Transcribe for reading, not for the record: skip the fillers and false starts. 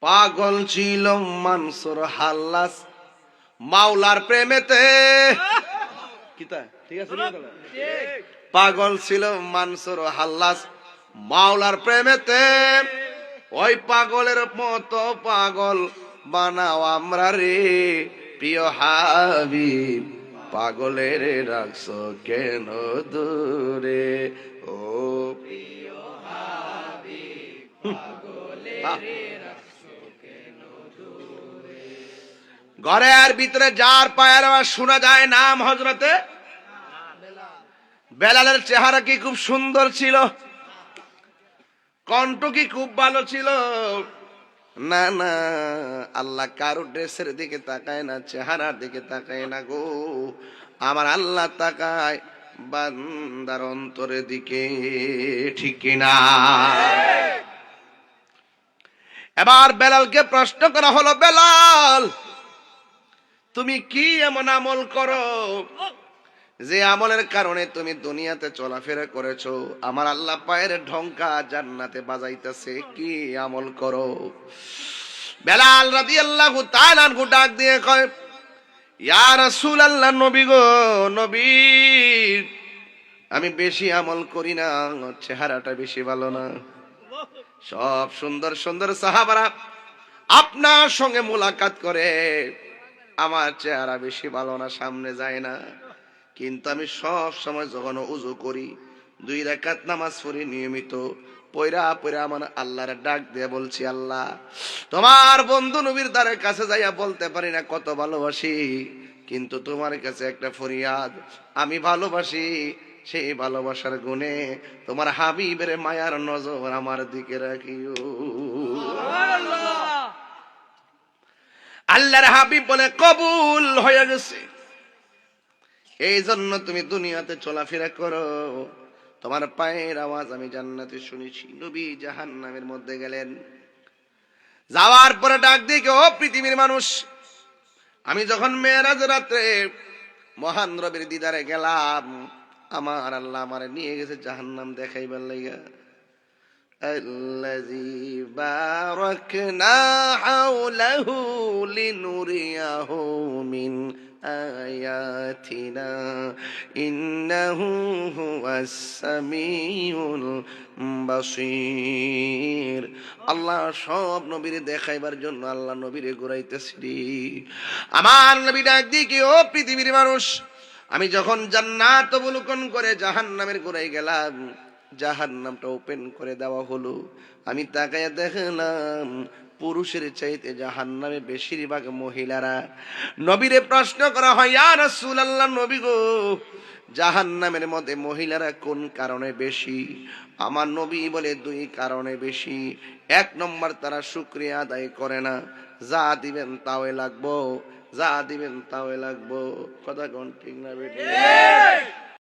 পাগল ছিল মানসুর হাল্লাস মাওলার প্রেমেতে। ঠিক আছে, পাগল ছিল মানসুর হাল্লাস মাওলার প্রেমেতে। ওই পাগলের মতো পাগল বানাও আমরা রে প্রিয় হাবিব, পাগলের রাখছো কেন দূরে ও প্রিয় হাবিব, পাগলের রাখছো কেন দূরে। ঘরের ভিতরে যার পায়ের আওয়াজ শোনা যায় নাম হযরতে বেলালের চেহারা কি খুব সুন্দর ছিল, কণ্ঠ কি খুব ভালো ছিল? না না, আল্লাহ কারো ড্রেসের দিকে তাকায় না, চেহারার দিকে তাকায় না গো, আমার আল্লাহ তাকায় বান্দার অন্তরের দিকে, ঠিক কিনা? এবার বেলালকে প্রশ্ন করা হলো, বেলাল তুমি কি এমন আমল করো যে আমলের কারণে তুমি দুনিয়াতে চলাফেরা করেছো, আমার আল্লাহ পায়ের ঢঙ্কা জান্নাতে বাজাইতেছে, কি আমল করো? বেলাল রাদিয়াল্লাহু তাআলা আনহু ডাক দিয়ে কয়, ইয়া রাসূলুল্লাহ, নবী গো নবী, আমি বেশি আমল করি না, চেহারাটা বেশি ভালো না। সব সুন্দর সুন্দর সাহাবারা আপনার সঙ্গে মোলাকাত করে, আমার চেহারা বেশি ভালো না, সামনে যায় না, কিন্তু আমি সব সময় যখন ওযু করি, 2 রাকাত নামাজ পড়ি নিয়মিত, পয়রা পয়রা আমার আল্লাহর ডাক দিয়ে বলছি, আল্লাহ তোমার বন্ধু নবীর দ্বারের কাছে যাইয়া বলতে পারি না কত ভালোবাসি, কিন্তু তোমার কাছে একটা ফরিয়াদ, আমি ভালোবাসি, সেই ভালোবাসার গুণে তোমার হাবিবের মায়ার নজর আমার দিকে রাখিও। আল্লাহর হাবিব বলে, কবুল হয়ে গেছে, এই জন্য তুমি দুনিয়াতে চলাফেরা করো, তোমার পায়ের আওয়াজ আমি জান্নাতে শুনেছি। নবী জাহান্নামের মধ্যে গেলেন, যাওয়ার পরে ডাক দিয়ে, ও পৃথিবীর মানুষ, আমি যখন মেরাজ রাতে মহান রবের দিদারে গেলাম, আমার আল্লাহ আমারে নিয়ে গেছে জাহান্নাম দেখাইবার লাইগা। الذي باركنا حوله لنريه من آياتنا إنه هو السميع البصير। আল্লাহ সব নবীরে দেখাইবার জন্য আল্লাহ নবীরে ঘুরাইতেছি। আমার নবী ডাক দিয়ে কি, ও পৃথিবীর মানুষ, আমি যখন জান্নাত অবলোকন করে জাহান্নামের ঘুরাই গেলাম, জাহান্নামটা ওপেন করে দেওয়া হলো, আমি তাকায়া দেখলাম পুরুষের চাইতে জাহান্নামে বেশিরভাগ মহিলারা। নবীরে প্রশ্ন করা হয়, ইয়া রাসূলুল্লাহ, নবী গো জাহান্নামের মধ্যে মহিলারা কোন কারণে বেশি? আমার নবী বলে 2 কারণে বেশি। 1 নম্বর, তারা শুকরিয়া আদায় করে না, যা দিবেন তাওই লাগবো, যা দিবেন তাওই লাগবো। কথা কোন ঠিক না বেটি?